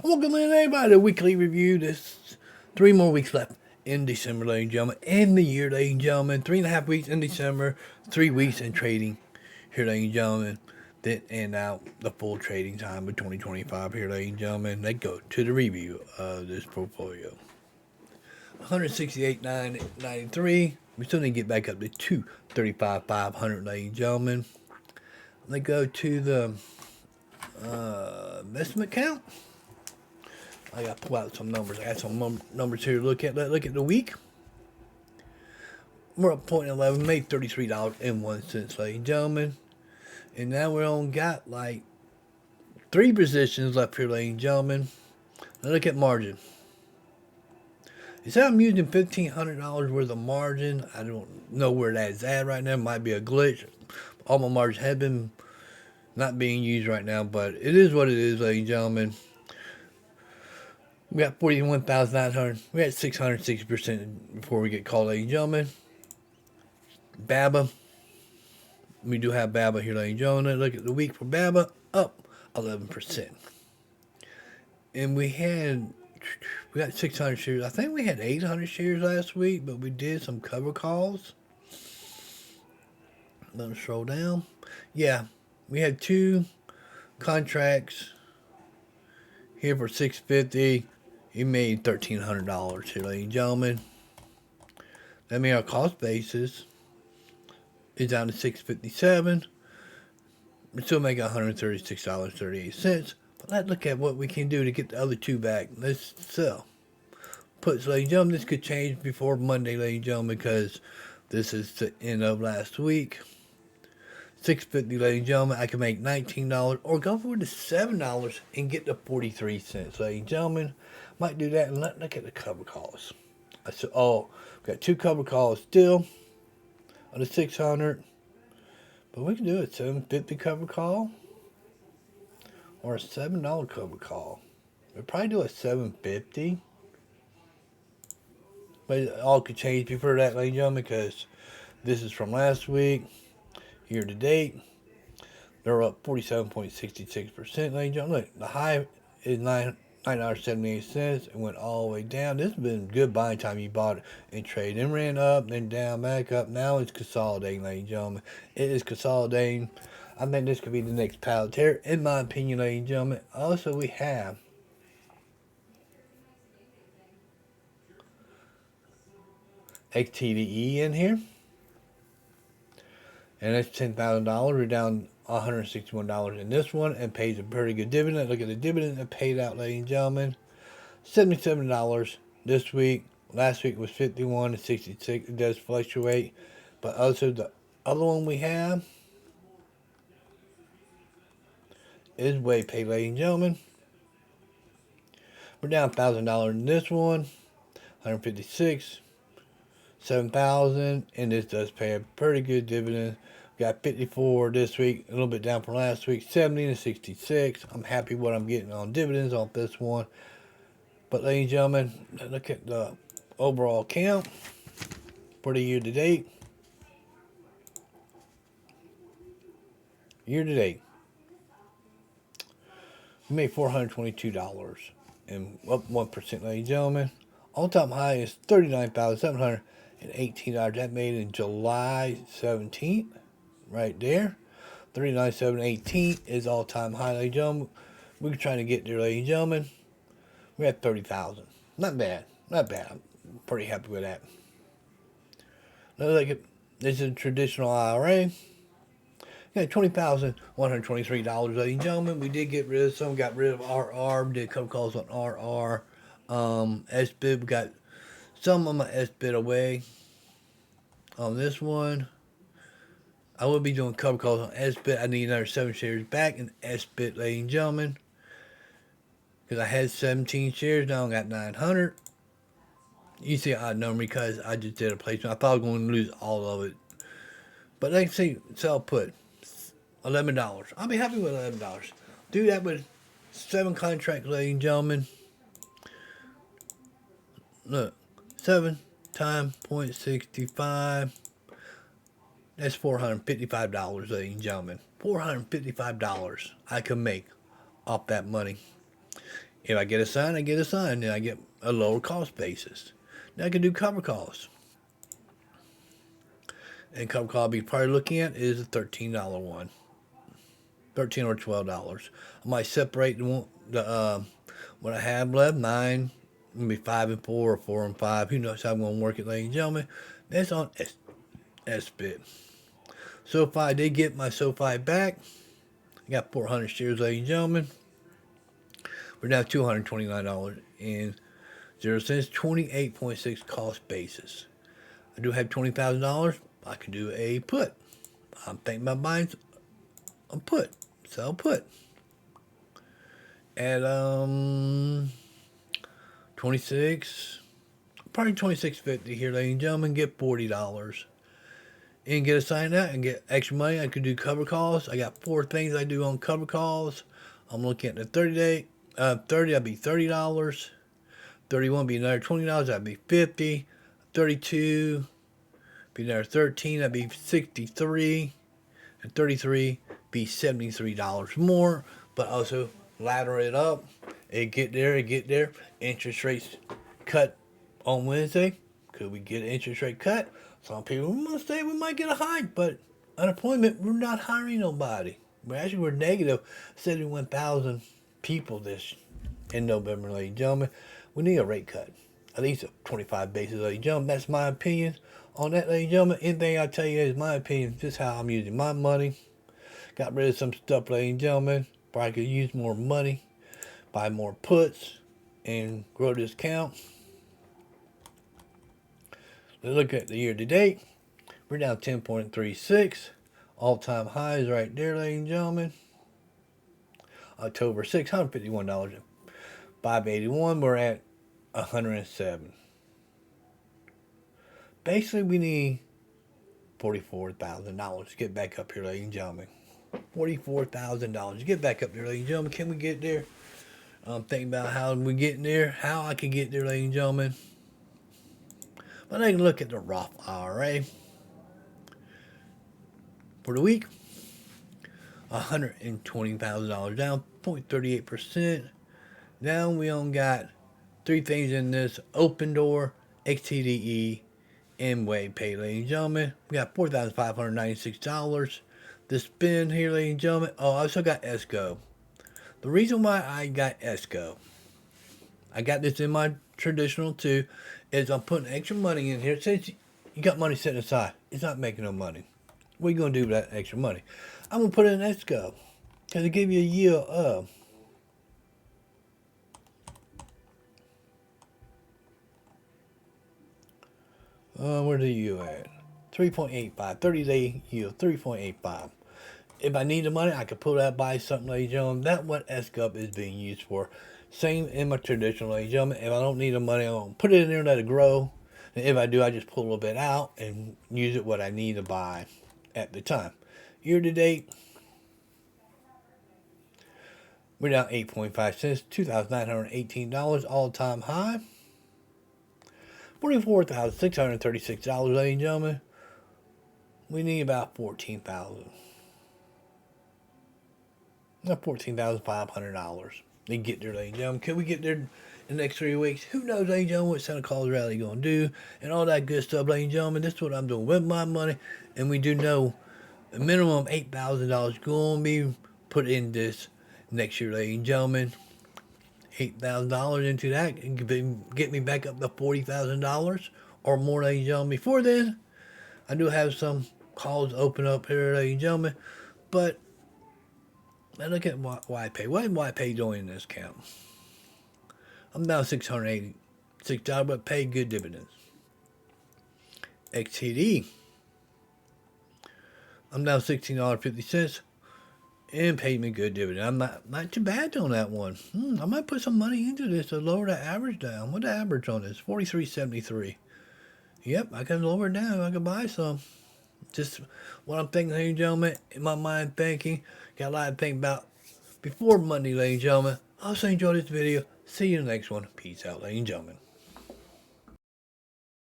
Welcome in, everybody, to Weekly Review. There's 3 more weeks left in December, ladies and gentlemen. In the year, ladies and gentlemen. 3.5 weeks in December, 3 weeks in trading here, ladies and gentlemen. Then end out the full trading time of 2025 here, ladies and gentlemen. Let's go to the review of this portfolio. 168,993. We still need to get back up to 235,500, ladies and gentlemen. Let's go to the investment account. I got to pull out some numbers. I got some numbers here to look at. Let's look at the week. We're up 0.11, made $33.01, ladies and gentlemen. And now we only got like 3 positions left here, ladies and gentlemen. Let's look at margin. Instead I'm using $1,500 worth of margin. I don't know where that's at right now. It might be a glitch. All my margins have been not being used right now, but it is what it is, ladies and gentlemen. We got 41,900. We had 660% before we get called, ladies and gentlemen. BABA. We do have BABA here, ladies and gentlemen. Look at the week for BABA. Up 11%. And we got 600 shares. I think we had 800 shares last week, but we did some cover calls. Let me scroll down. Yeah, we had 2 contracts here for $650. He made $1,300 here, ladies and gentlemen. That means our cost basis is down to $657. We're still making $136.38. But let's look at what we can do to get the other 2 back. Let's sell. Puts, ladies and gentlemen, this could change before Monday, ladies and gentlemen, because this is the end of last week. $650, ladies and gentlemen. I can make $19 or go for the $7 and get the 43 cents, ladies and gentlemen. Might do that, and let's look at the cover calls. I said, we got 2 cover calls still on the 600, but we can do a $750 cover call or a $7 cover call. We'll probably do a $750, but it all could change before that, ladies and gentlemen, because this is from last week. Year to date, they're up 47.66%, ladies and gentlemen. Look, the high is $9.78. It went all the way down. This has been good buying time. You bought it and trade. Then ran up, then down, back up. Now it's consolidating, ladies and gentlemen. It is consolidating. I think this could be the next pallet tear, in my opinion, ladies and gentlemen. Also, we have XTDE in here. And that's $10,000. We're down $161 in this one and pays a pretty good dividend. Look at the dividend that paid out, ladies and gentlemen. $77 this week. Last week was $51 and $66. It does fluctuate. But also the other one we have is WayPay, ladies and gentlemen. We're down $1,000 in this one. $156. $7,000, and this does pay a pretty good dividend. We got 54 this week, a little bit down from last week, 70 and 66. I'm happy what I'm getting on dividends off this one. But ladies and gentlemen, look at the overall count for the year to date. Year to date, we made $422 and up 1%, ladies and gentlemen. All-time high is $39,718. That made in July 17th, right there. $39,718 is all-time high, ladies and gentlemen. We're trying to get there, ladies and gentlemen. We're at $30,000. Not bad. Not bad. I'm pretty happy with that. Now, look at this is a traditional IRA. Got $20,123, ladies and gentlemen. We did get rid of some. Got rid of RR. We did a couple calls on RR. SBIT. We got some of my SBIT away on this one. I will be doing cover calls on SBIT. I need another 7 shares back in SBIT, ladies and gentlemen. Because I had 17 shares, now I got 900. You see an odd number because I just did a placement. I thought I was going to lose all of it. But let's see, sell put. $11. I'll be happy with $11. Do that with 7 contracts, ladies and gentlemen. Look, 7 times 0.65. That's $455, ladies and gentlemen. $455 I can make off that money. If I get assigned, I get assigned, and I get a lower cost basis. Now I can do cover calls. And cover call I'll be probably looking at is a $13 one. $13 or $12. I might separate the what I have left, 9, maybe 5 and 4 or 4 and 5. Who knows how I'm going to work it, ladies and gentlemen. That's on SBIT. SoFi, I did get my SoFi back. I got 400 shares, ladies and gentlemen. We're now $229 and 0 cents, 28.6 cost basis. I do have $20,000. I can do a put. I'm thinking about buying a put. Sell put. At 26, probably 26.50 here, ladies and gentlemen. Get $40. And get assigned that and get extra money. I could do cover calls. I got 4 things I do on cover calls. I'm looking at the 30-day. 30, that'd be $30. 31 be another $20. That'd be $50. 32 be another 13. That'd be 63. And 33 be $73 more. But also ladder it up. It get there. Interest rates cut on Wednesday. Could we get an interest rate cut? Some people must say we might get a hike, but unemployment, we're not hiring nobody. We're negative 71,000 people this in November, ladies and gentlemen. We need a rate cut. At least a 25 basis, ladies and gentlemen. That's my opinion on that, ladies and gentlemen. Anything I tell you is my opinion. Just how I'm using my money. Got rid of some stuff, ladies and gentlemen. Probably could use more money, buy more puts, and grow this account. Let's look at the year to date. We're down 10.36. All-time highs right there, ladies and gentlemen. October 6th, $151. $581. We're at 107. Basically, we need $44,000 to get back up here, ladies and gentlemen. $44,000 to get back up there, ladies and gentlemen. Can we get there? I'm thinking about how we get there, how I can get there, ladies and gentlemen. But I can look at the Roth IRA for the week. $120,000 down, 0.38%. Now we only got 3 things in this: Opendoor, XTDE, and WavePay, ladies and gentlemen. We got $4,596 to spend here, ladies and gentlemen. Oh, I also got ESCO. The reason why I got ESCO, I got this in my traditional too, is I'm putting extra money in here. Since you got money sitting aside, it's not making no money. What are you going to do with that extra money? I'm going to put it in ESCO because it give you a yield of where's the yield at? 3.85. 30-day yield, 3.85. If I need the money, I could pull that, buy something, ladies and gentlemen. That's what ESCO is being used for. Same in my traditional, ladies and gentlemen. If I don't need the money, I'm going to put it in there and let it grow. And if I do, I just pull a little bit out and use it what I need to buy at the time. Year to date, we're down 8.5 cents, $2,918, all-time high. $44,636, ladies and gentlemen. We need about $14,000. Not $14,500. They get there, ladies and gentlemen. Can we get there in the next 3 weeks? Who knows, ladies and gentlemen, what Santa Claus rally going to do and all that good stuff, ladies and gentlemen. This is what I'm doing with my money. And we do know a minimum $8,000 going to be put in this next year, ladies and gentlemen. $8,000 into that and get me back up to $40,000 or more, ladies and gentlemen. Before then, I do have some calls open up here, ladies and gentlemen. But now look at YPay. What is YPay doing in this account? I'm down $686, but paid good dividends. XTD, I'm down $16.50 and paid me good dividend. I'm not too bad on that one. I might put some money into this to lower the average down. What the average on this? $43.73. Yep, I can lower it down. I can buy some. Just what I'm thinking, ladies and gentlemen, in my mind thinking. Got a lot to think about before Monday, ladies and gentlemen. I also enjoyed this video. See you in the next one. Peace out, ladies and gentlemen.